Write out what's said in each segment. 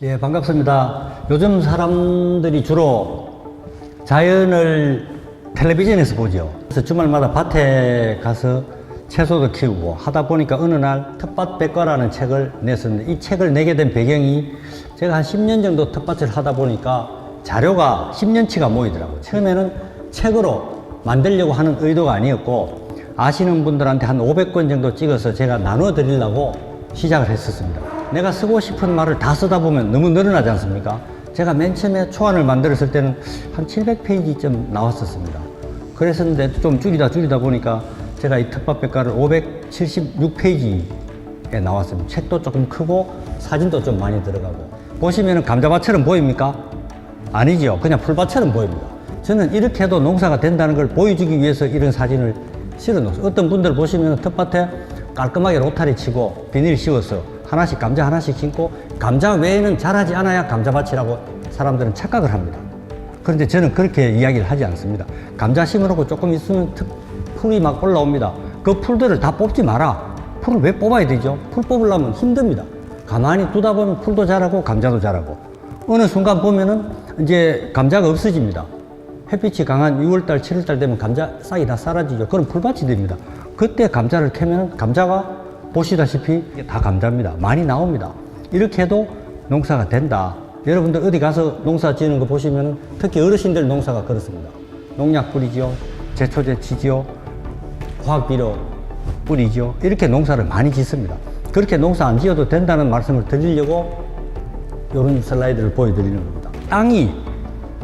예, 반갑습니다. 요즘 사람들이 주로 자연을 텔레비전에서 보죠. 그래서 주말마다 밭에 가서 채소도 키우고 하다 보니까 어느 날 텃밭백과라는 책을 냈었는데, 이 책을 내게 된 배경이 제가 한 10년 정도 텃밭을 하다 보니까 자료가 10년치가 모이더라고요. 처음에는 책으로 만들려고 하는 의도가 아니었고, 아시는 분들한테 한 500권 정도 찍어서 제가 나눠 드리려고 시작을 했었습니다. 내가 쓰고 싶은 말을 다 쓰다 보면 너무 늘어나지 않습니까? 제가 맨 처음에 초안을 만들었을 때는 한 700페이지쯤 나왔었습니다. 그랬었는데 좀 줄이다 보니까 제가 이 텃밭백과를 576페이지에 나왔습니다. 책도 조금 크고 사진도 좀 많이 들어가고. 보시면은 감자밭처럼 보입니까? 아니죠. 그냥 풀밭처럼 보입니다. 저는 이렇게 해도 농사가 된다는 걸 보여주기 위해서 이런 사진을 실어놓았어요. 어떤 분들 보시면 텃밭에 깔끔하게 로타리 치고 비닐 씌워서 하나씩 감자 하나씩 심고, 감자 외에는 자라지 않아야 감자밭이라고 사람들은 착각을 합니다. 그런데 저는 그렇게 이야기를 하지 않습니다. 감자 심어놓고 조금 있으면 풀이 막 올라옵니다. 그 풀들을 다 뽑지 마라. 풀을 왜 뽑아야 되죠? 풀 뽑으려면 힘듭니다. 가만히 두다 보면 풀도 자라고 감자도 자라고, 어느 순간 보면은 이제 감자가 없어집니다. 햇빛이 강한 6월달 7월달 되면 감자 싹이 다 사라지죠. 그럼 풀밭이 됩니다. 그때 감자를 캐면 감자가 보시다시피 다 감자입니다. 많이 나옵니다. 이렇게 해도 농사가 된다. 여러분들 어디 가서 농사 지는 거 보시면 특히 어르신들 농사가 그렇습니다. 농약 뿌리지요, 제초제 치지요, 화학비료 뿌리지요. 이렇게 농사를 많이 짓습니다. 그렇게 농사 안 지어도 된다는 말씀을 드리려고 이런 슬라이드를 보여드리는 겁니다. 땅이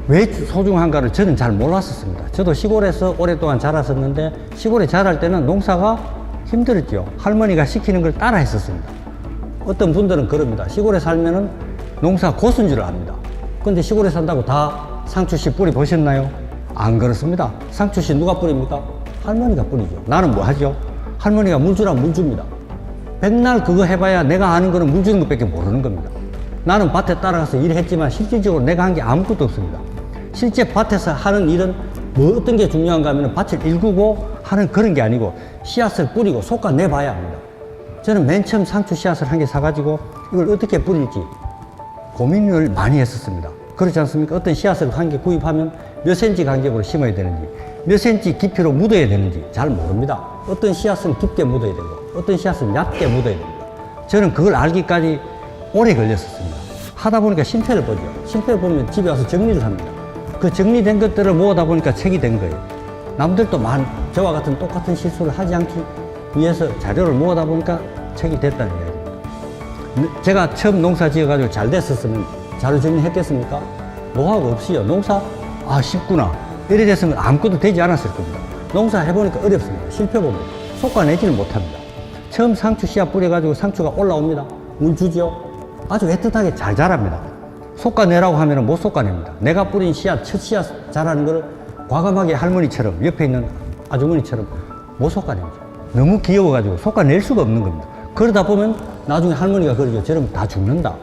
왜 소중한가를 저는 잘 몰랐었습니다. 저도 시골에서 오랫동안 자랐었는데, 시골에 자랄 때는 농사가 힘들었죠. 할머니가 시키는 걸 따라 했었습니다. 어떤 분들은 그럽니다. 시골에 살면은 농사 고수인 줄 압니다. 근데 시골에 산다고 다 상추씨 뿌리 보셨나요? 안 그렇습니다. 상추씨 누가 뿌립니까? 할머니가 뿌리죠. 나는 뭐 하죠? 할머니가 물 주라면 물 줍니다. 백날 그거 해봐야 내가 아는 거는 물 주는 것밖에 모르는 겁니다. 나는 밭에 따라가서 일했지만 실질적으로 내가 한 게 아무것도 없습니다. 실제 밭에서 하는 일은 뭐 어떤 게 중요한가 하면 밭을 일구고 하는 그런 게 아니고 씨앗을 뿌리고 솎아내봐야 합니다. 저는 맨 처음 상추 씨앗을 한 개 사가지고 이걸 어떻게 뿌릴지 고민을 많이 했었습니다. 그렇지 않습니까? 어떤 씨앗을 한 개 구입하면 몇 센치 간격으로 심어야 되는지, 몇 센치 깊이로 묻어야 되는지 잘 모릅니다. 어떤 씨앗은 깊게 묻어야 되고 어떤 씨앗은 얕게 묻어야 됩니다. 저는 그걸 알기까지 오래 걸렸었습니다. 하다 보니까 심표를 보죠. 심표를 보면 집에 와서 정리를 합니다. 그 정리된 것들을 모으다 보니까 책이 된 거예요. 남들도 저와 같은 똑같은 실수를 하지 않기 위해서 자료를 모으다 보니까 책이 됐다는 이야기입니다. 제가 처음 농사 지어가지고 잘 됐었으면 자료 정리했겠습니까? 노하우가 없이요. 농사, 쉽구나. 이래 됐으면 아무것도 되지 않았을 겁니다. 농사 해보니까 어렵습니다. 실패봅니다. 솎아내지는 못합니다. 처음 상추 씨앗 뿌려가지고 상추가 올라옵니다. 물 주죠. 아주 애틋하게 잘 자랍니다. 솎아내라고 하면 못 솎아냅니다. 내가 뿌린 씨앗, 첫 씨앗 자라는 걸 과감하게 할머니처럼, 옆에 있는 아주머니처럼 못 솎아냅니다. 너무 귀여워가지고 솎아낼 수가 없는 겁니다. 그러다 보면 나중에 할머니가 그러죠. 저러면 다 죽는다.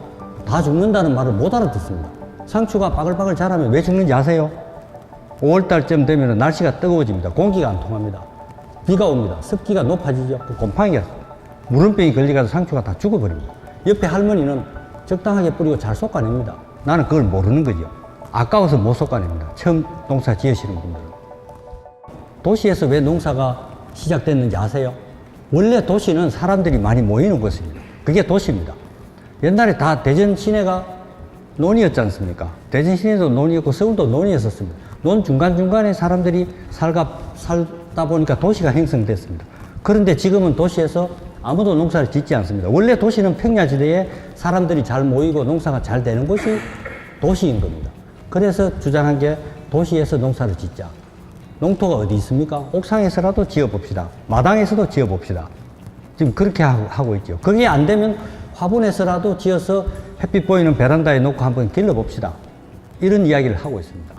다 죽는다는 말을 못 알아듣습니다. 상추가 바글바글 자라면 왜 죽는지 아세요? 5월달쯤 되면 날씨가 뜨거워집니다. 공기가 안 통합니다. 비가 옵니다. 습기가 높아지죠. 그 곰팡이가 물음병이 걸려가서 상추가 다 죽어버립니다. 옆에 할머니는 적당하게 뿌리고 잘 솎아냅니다. 나는 그걸 모르는 거죠. 아까워서 못 솎아냅니다. 처음 농사 지으시는 분들은. 도시에서 왜 농사가 시작됐는지 아세요? 원래 도시는 사람들이 많이 모이는 곳입니다. 그게 도시입니다. 옛날에 다 대전 시내가 논이었지 않습니까? 대전 시내도 논이었고 서울도 논이었었습니다. 논 중간중간에 사람들이 살다 보니까 도시가 형성됐습니다. 그런데 지금은 도시에서 아무도 농사를 짓지 않습니다. 원래 도시는 평야지대에 사람들이 잘 모이고 농사가 잘 되는 곳이 도시인 겁니다. 그래서 주장한 게 도시에서 농사를 짓자. 농토가 어디 있습니까? 옥상에서라도 지어봅시다. 마당에서도 지어봅시다. 지금 그렇게 하고 있죠. 그게 안 되면 화분에서라도 지어서 햇빛 보이는 베란다에 놓고 한번 길러봅시다. 이런 이야기를 하고 있습니다.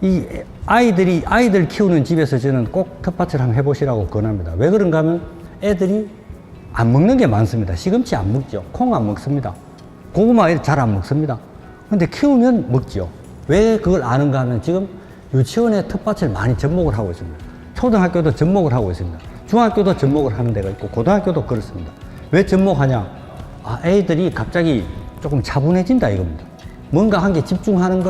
이 아이들 키우는 집에서 저는 꼭 텃밭을 한번 해보시라고 권합니다. 왜 그런가 하면 애들이 안 먹는 게 많습니다. 시금치 안 먹죠. 콩 안 먹습니다. 고구마 잘 안 먹습니다. 근데 키우면 먹죠. 왜 그걸 아는가 하면 지금 유치원에 텃밭을 많이 접목을 하고 있습니다. 초등학교도 접목을 하고 있습니다. 중학교도 접목을 하는 데가 있고 고등학교도 그렇습니다. 왜 접목하냐? 애들이 갑자기 조금 차분해진다 이겁니다. 뭔가 한 게 집중하는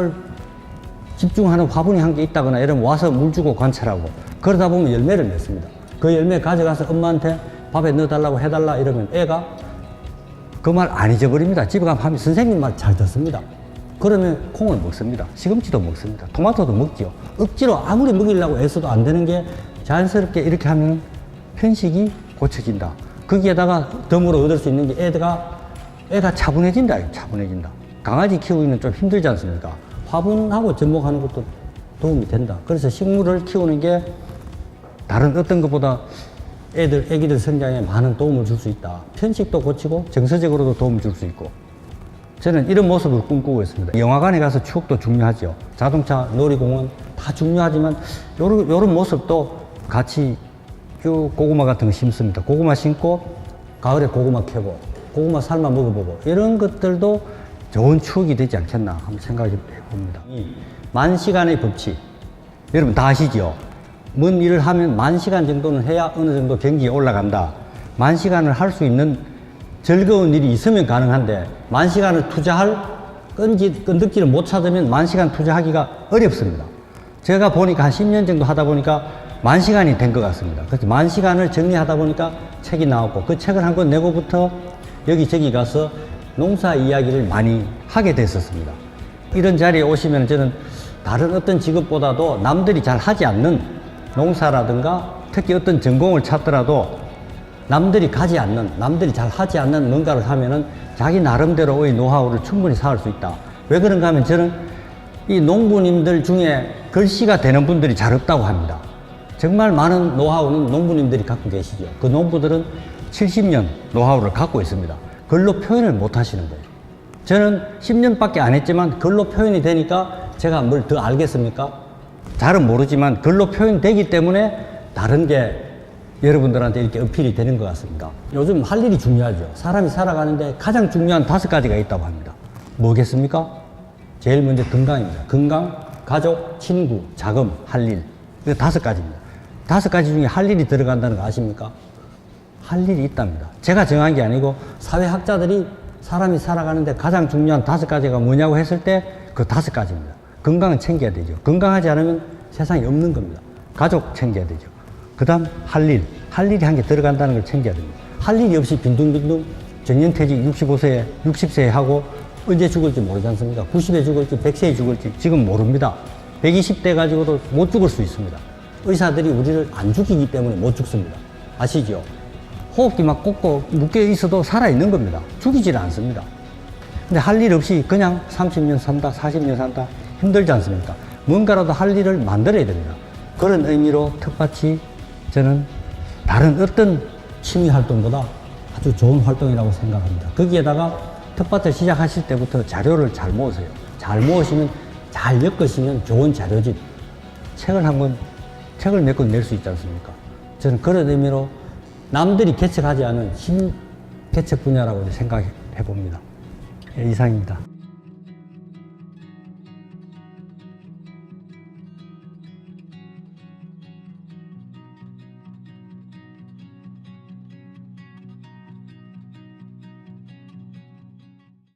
화분이 한 게 있다거나 이러면 와서 물 주고 관찰하고 그러다 보면 열매를 맺습니다. 그 열매 가져가서 엄마한테 밥에 넣어달라고 해달라 이러면 애가 그 말 안 잊어버립니다. 집에 가면 하면 선생님 말 잘 듣습니다. 그러면 콩을 먹습니다. 시금치도 먹습니다. 토마토도 먹지요. 억지로 아무리 먹이려고 애써도 안 되는 게 자연스럽게 이렇게 하면 편식이 고쳐진다. 거기에다가 덤으로 얻을 수 있는 게 애가 차분해진다. 차분해진다. 강아지 키우기는 좀 힘들지 않습니까? 화분하고 접목하는 것도 도움이 된다. 그래서 식물을 키우는 게 다른 어떤 것보다 애기들 성장에 많은 도움을 줄 수 있다. 편식도 고치고 정서적으로도 도움을 줄 수 있고. 저는 이런 모습을 꿈꾸고 있습니다. 영화관에 가서 추억도 중요하죠. 자동차, 놀이공원 다 중요하지만 요런 모습도 같이 쭉 고구마 같은 거 심습니다. 고구마 심고 가을에 고구마 캐고 고구마 삶아 먹어보고 이런 것들도 좋은 추억이 되지 않겠나 한번 생각해 봅니다. 이 만시간의 법칙 여러분 다 아시죠? 뭔 일을 하면 만시간 정도는 해야 어느 정도 경기가 올라간다. 만시간을 할 수 있는 즐거운 일이 있으면 가능한데 만시간을 투자할 끈덕지를 못 찾으면 만시간 투자하기가 어렵습니다. 제가 보니까 한 10년 정도 하다 보니까 만시간이 된 것 같습니다. 그래서 만시간을 정리하다 보니까 책이 나왔고 그 책을 한 권 내고부터 여기저기 가서 농사 이야기를 많이 하게 됐었습니다. 이런 자리에 오시면 저는 다른 어떤 직업보다도 남들이 잘 하지 않는 농사라든가 특히 어떤 전공을 찾더라도 남들이 가지 않는, 남들이 잘 하지 않는 뭔가를 하면은 자기 나름대로의 노하우를 충분히 쌓을 수 있다. 왜 그런가 하면 저는 이 농부님들 중에 글씨가 되는 분들이 잘 없다고 합니다. 정말 많은 노하우는 농부님들이 갖고 계시죠. 그 농부들은 70년 노하우를 갖고 있습니다. 글로 표현을 못 하시는 거예요. 저는 10년밖에 안 했지만 글로 표현이 되니까 제가 뭘 더 알겠습니까? 잘은 모르지만 글로 표현되기 때문에 다른 게 여러분들한테 이렇게 어필이 되는 것 같습니다. 요즘 할 일이 중요하죠. 사람이 살아가는데 가장 중요한 5가지가 있다고 합니다. 뭐겠습니까? 제일 먼저 건강입니다. 건강, 가족, 친구, 자금, 할 일. 이거 5가지입니다. 5가지 중에 할 일이 들어간다는 거 아십니까? 할 일이 있답니다. 제가 정한 게 아니고 사회학자들이 사람이 살아가는데 가장 중요한 5가지가 뭐냐고 했을 때 그 5가지입니다. 건강은 챙겨야 되죠. 건강하지 않으면 세상에 없는 겁니다. 가족 챙겨야 되죠. 그 다음 할 일이 한 개 들어간다는 걸 챙겨야 됩니다. 할 일이 없이 빈둥빈둥 정년퇴직 65세에 60세에 하고 언제 죽을지 모르지 않습니까? 90에 죽을지 100세에 죽을지 지금 모릅니다. 120대 가지고도 못 죽을 수 있습니다. 의사들이 우리를 안 죽이기 때문에 못 죽습니다. 아시죠? 호흡기 막 꽂고 묶여 있어도 살아있는 겁니다. 죽이지는 않습니다. 근데 할 일 없이 그냥 30년 산다, 40년 산다 힘들지 않습니까? 뭔가라도 할 일을 만들어야 됩니다. 그런 의미로 텃밭이 저는 다른 어떤 취미 활동보다 아주 좋은 활동이라고 생각합니다. 거기에다가 텃밭을 시작하실 때부터 자료를 잘 모으세요. 잘 모으시면, 잘 엮으시면 좋은 자료집. 책을 몇 권 낼 수 있지 않습니까? 저는 그런 의미로 남들이 개척하지 않은 신개척 분야라고 생각해 봅니다. 이상입니다.